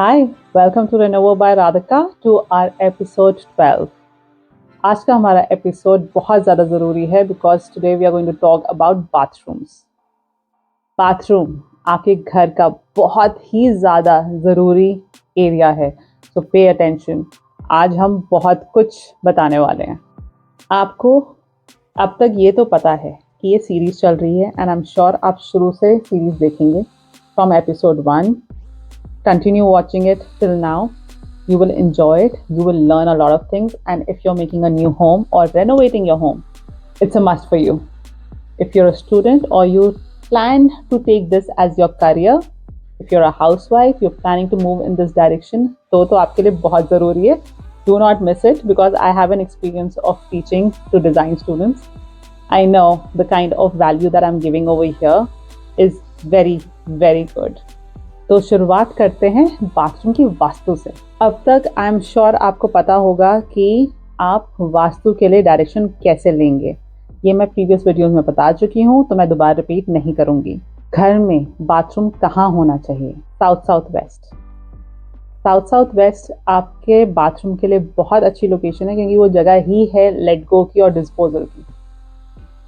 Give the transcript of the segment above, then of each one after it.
Hi, welcome to Renova by Radhika to our episode 12. आज का हमारा एपिसोड बहुत ज़्यादा ज़रूरी है because today we are going to talk about bathrooms. Bathroom आपके घर का बहुत ही ज़्यादा ज़रूरी एरिया है, सो पे अटेंशन। आज हम बहुत कुछ बताने वाले हैं आपको। अब तक ये तो पता है कि ये सीरीज़ चल रही है एंड आई एम श्योर आप शुरू से सीरीज़ देखेंगे from episode 1. Continue watching it till now. You will enjoy it. You will learn a lot of things. And if you're making a new home or renovating your home, it's a must for you. If you're a student or you plan to take this as your career, if you're a housewife, you're planning to move in this direction, तो आपके लिए बहुत ज़रूरी है. Do not miss it because I have an experience of teaching to design students. I know the kind of value that I'm giving over here is very, very good. तो शुरुआत करते हैं बाथरूम की वास्तु से। अब तक आई एम श्योर आपको पता होगा कि आप वास्तु के लिए डायरेक्शन कैसे लेंगे। ये मैं प्रीवियस वीडियोस में बता चुकी हूँ, तो मैं दोबारा रिपीट नहीं करूँगी। घर में बाथरूम कहाँ होना चाहिए? South south west. South south west आपके बाथरूम के लिए बहुत अच्छी लोकेशन है क्योंकि वो जगह ही है लेट गो की और डिस्पोजल की।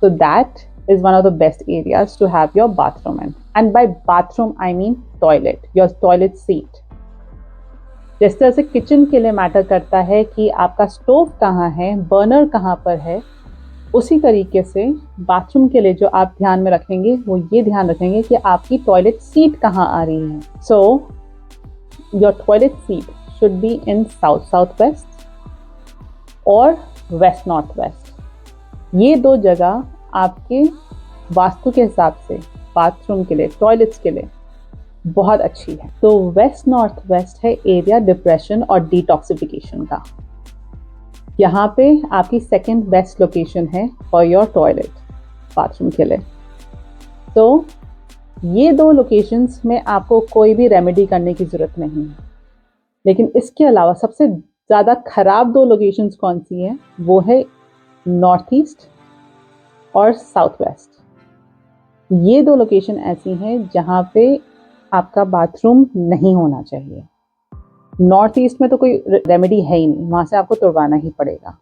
So that is one of the best areas to have your bathroom in. And by bathroom, I mean toilet, your toilet seat. जिस तरह से किचन के लिए मैटर करता है कि आपका स्टोव कहाँ है, बर्नर कहाँ पर है, उसी तरीके से बाथरूम के लिए जो आप ध्यान में रखेंगे वो ये ध्यान रखेंगे कि आपकी टॉयलेट सीट कहाँ आ रही है. So your toilet seat should be in south southwest or west northwest. ये दो जगह आपके वास्तु के हिसाब से बाथरूम के लिए, टॉयलेट्स के लिए बहुत अच्छी है. तो वेस्ट नॉर्थ वेस्ट है एरिया डिप्रेशन और डिटॉक्सिफिकेशन का. यहाँ पे आपकी सेकंड बेस्ट लोकेशन है फॉर योर टॉयलेट बाथरूम के लिए. तो ये दो लोकेशंस में आपको कोई भी रेमेडी करने की ज़रूरत नहीं है. लेकिन इसके अलावा सबसे ज़्यादा ख़राब दो लोकेशंस कौन सी हैं? वो है नॉर्थ ईस्ट और साउथ वेस्ट. ये दो लोकेशन ऐसी हैं जहाँ पे आपका बाथरूम नहीं होना चाहिए. नॉर्थ ईस्ट में तो कोई रेमेडी है ही नहीं, वहाँ से आपको तुड़वाना ही पड़ेगा.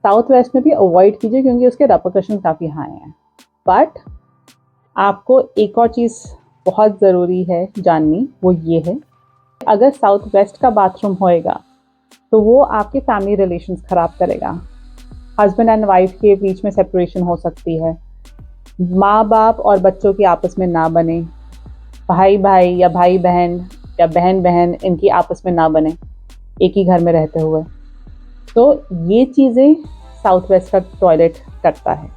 साउथ वेस्ट में भी अवॉइड कीजिए क्योंकि उसके रेपरकशन काफ़ी हाई हैं. बट आपको एक और चीज़ बहुत ज़रूरी है जाननी, वो ये है अगर साउथ वेस्ट का बाथरूम होएगा तो वो आपके फैमिली रिलेशंस ख़राब करेगा. हस्बैंड एंड वाइफ के बीच में सेपरेशन हो सकती है. माँ बाप और बच्चों की आपस में ना बने, भाई भाई या भाई बहन या बहन बहन इनकी आपस में ना बने एक ही घर में रहते हुए. तो ये चीज़ें साउथ वेस्ट का टॉयलेट करता है.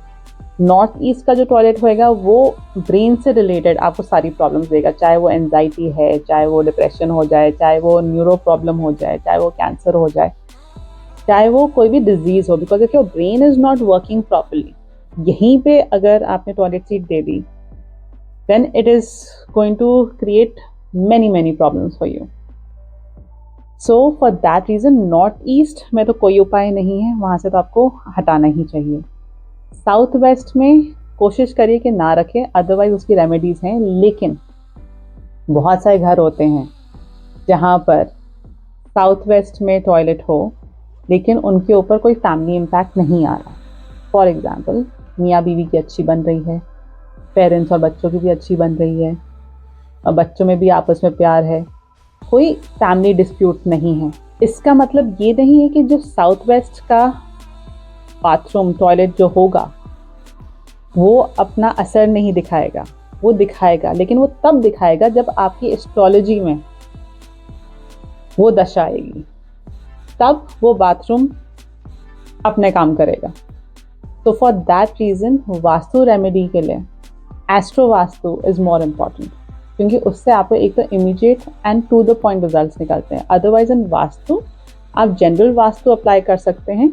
नॉर्थ ईस्ट का जो टॉयलेट होएगा वो ब्रेन से रिलेटेड आपको सारी प्रॉब्लम्स देगा, चाहे वो एंजाइटी है, चाहे वो डिप्रेशन हो जाए, चाहे वो न्यूरो प्रॉब्लम हो जाए, चाहे वो कैंसर हो जाए, चाहे वो कोई भी डिजीज़ हो. Because if your brain is not working properly, यहीं पे अगर आपने टॉयलेट सीट दे दी, then it is going to create many problems for you. So for that reason north east में तो कोई उपाय नहीं है, वहाँ से तो आपको हटाना ही चाहिए. साउथ वेस्ट में कोशिश करिए कि ना रखें, अदरवाइज उसकी रेमेडीज़ हैं. लेकिन बहुत सारे घर होते हैं जहाँ पर साउथ वेस्ट में टॉयलेट हो लेकिन उनके ऊपर कोई फैमिली इम्पैक्ट नहीं आ रहा. फॉर एग्ज़ाम्पल, मियाँ बीवी की अच्छी बन रही है, पेरेंट्स और बच्चों की भी अच्छी बन रही है, और बच्चों में भी आपस में प्यार है, कोई फैमिली डिस्प्यूट नहीं है. इसका मतलब ये नहीं है कि जो साउथ वेस्ट का बाथरूम टॉयलेट जो होगा वो अपना असर नहीं दिखाएगा. वो दिखाएगा, लेकिन वो तब दिखाएगा जब आपकी एस्ट्रोलॉजी में वो दशा आएगी, तब वो बाथरूम अपने काम करेगा. तो for that reason Vastu remedy के लिए astro Vastu is more important, क्योंकि उससे आपको एक तो immediate and to the point results निकलते हैं. अदरवाइज इन वास्तु आप जनरल वास्तु अप्लाई कर सकते हैं,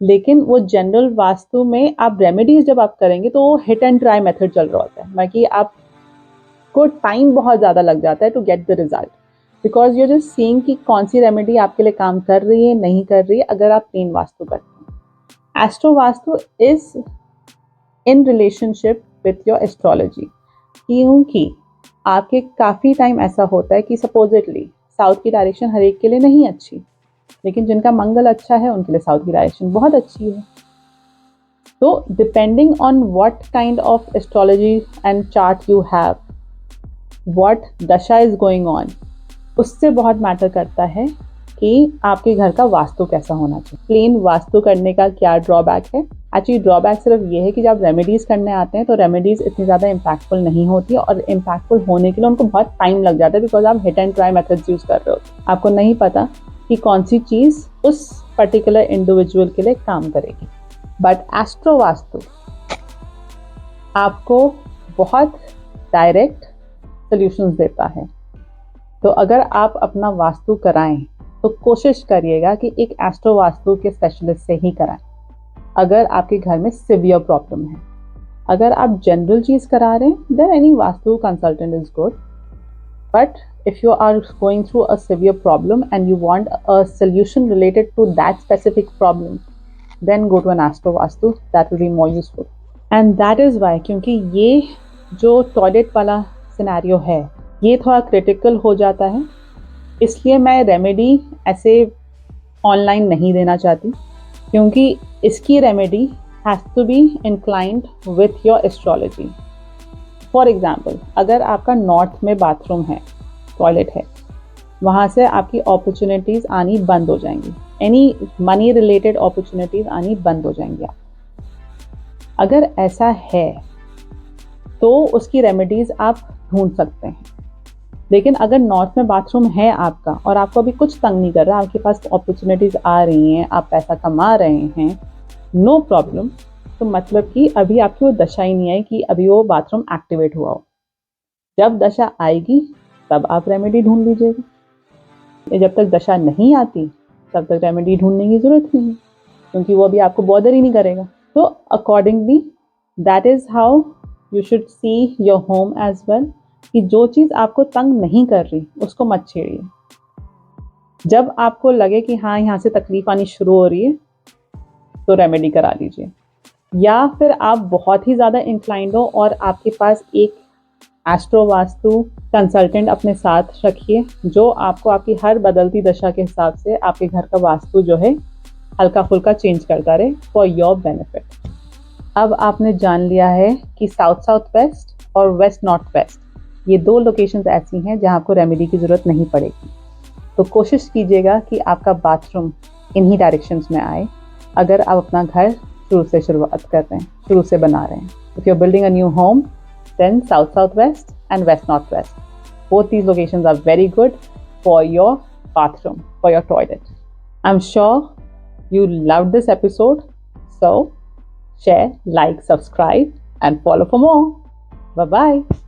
लेकिन वो जनरल वास्तु में आप रेमेडीज जब आप करेंगे तो वो हिट एंड ट्राई मेथड चल रहा होता है. बाकी आपको टाइम बहुत ज़्यादा लग जाता है to get the result, because you just seeing कि कौन सी रेमेडी आपके लिए काम कर रही है, नहीं कर रही है, अगर आप प्लेन वास्तु करते हैं. Astro vastu is in relationship with your astrology, क्योंकि आपके काफ़ी टाइम ऐसा होता है कि सपोजिटली साउथ की डायरेक्शन हर एक के लिए नहीं अच्छी, लेकिन जिनका मंगल अच्छा है उनके लिए साउथ की डायरेक्शन बहुत अच्छी है। तो depending on what kind of astrology and chart you have, what दशा इज गोइंग ऑन, उससे बहुत मैटर करता है कि आपके घर का वास्तु कैसा होना चाहिए। प्लेन वास्तु करने का क्या ड्रॉबैक है? एक्चुअली ड्रॉबैक सिर्फ ये है कि जब रेमेडीज़ करने आते हैं तो रेमेडीज़ इतनी ज़्यादा इम्पैक्टफुल नहीं होती, और इम्पैक्टफुल होने के लिए उनको बहुत टाइम लग जाता है, बिकॉज आप hit and try methods use कर रहे हो। आपको नहीं पता कि कौन सी चीज़ उस पर्टिकुलर इंडिविजुअल के लिए काम करेगी। बट एस्ट्रो वास्तु आपको बहुत डायरेक्ट सॉल्यूशंस देता है। तो अगर आप अपना वास्तु कराएं तो कोशिश करिएगा कि एक एस्ट्रो वास्तु के स्पेशलिस्ट से ही कराएं। अगर आपके घर में सिवियर प्रॉब्लम है, अगर आप जनरल चीज़ करा रहे हैं, then any Vastu consultant is good. But if you are going through a severe problem and you want a solution related to that specific problem, then go to an astro vastu. That will be more useful. And that is why, क्योंकि ये जो toilet वाला scenario है ये थोड़ा critical हो जाता है, इसलिए मैं रेमेडी ऐसे ऑनलाइन नहीं देना चाहती, क्योंकि इसकी remedy has to be inclined with your astrology. For example, अगर आपका नॉर्थ में बाथरूम है, टॉयलेट है, वहाँ से आपकी अपॉर्चुनिटीज़ आनी बंद हो जाएंगी, एनी मनी रिलेटेड अपॉर्चुनिटीज़ आनी बंद हो जाएंगी। अगर ऐसा है तो उसकी रेमेडीज़ आप ढूंढ सकते हैं। लेकिन अगर नॉर्थ में बाथरूम है आपका और आपको अभी कुछ तंग नहीं कर रहा, आपके पास अपॉर्चुनिटीज़ आ रही हैं, आप पैसा कमा रहे हैं, नो प्रॉब्लम, तो मतलब कि अभी आपकी वो दशा ही नहीं आई कि अभी वो बाथरूम एक्टिवेट हुआ हो। जब दशा आएगी तब आप रेमेडी ढूंढ लीजिएगा। जब तक दशा नहीं आती तब तक रेमेडी ढूंढने की ज़रूरत नहीं है, क्योंकि वो अभी आपको बॉदर ही नहीं करेगा। तो accordingly that is how you should see your home as well, कि जो चीज़ आपको तंग नहीं कर रही उसको मत छेड़िए। जब आपको लगे कि हाँ यहाँ से तकलीफ आनी शुरू हो रही है तो रेमेडी करा लीजिए। या फिर आप बहुत ही ज़्यादा इंक्लाइंड हो और आपके पास एक एस्ट्रो वास्तु कंसल्टेंट अपने साथ रखिए, जो आपको आपकी हर बदलती दशा के हिसाब से आपके घर का वास्तु जो है हल्का फुल्का चेंज करता रहे फॉर योर बेनिफिट। अब आपने जान लिया है कि साउथ साउथ वेस्ट और वेस्ट नॉर्थ वेस्ट, ये दो लोकेशंस ऐसी हैं जहां आपको रेमेडी की ज़रूरत नहीं पड़ेगी। तो कोशिश कीजिएगा कि आपका बाथरूम इन्हीं डायरेक्शंस में आए, अगर आप अपना घर शुरू से शुरुआत कर रहे हैं, शुरू से बना रहे हैं। If you are building a new home, then south southwest and west northwest, both these locations are very good for your bathroom, for your toilet. I'm sure you loved this episode, so share, like, subscribe and follow for more. Bye bye.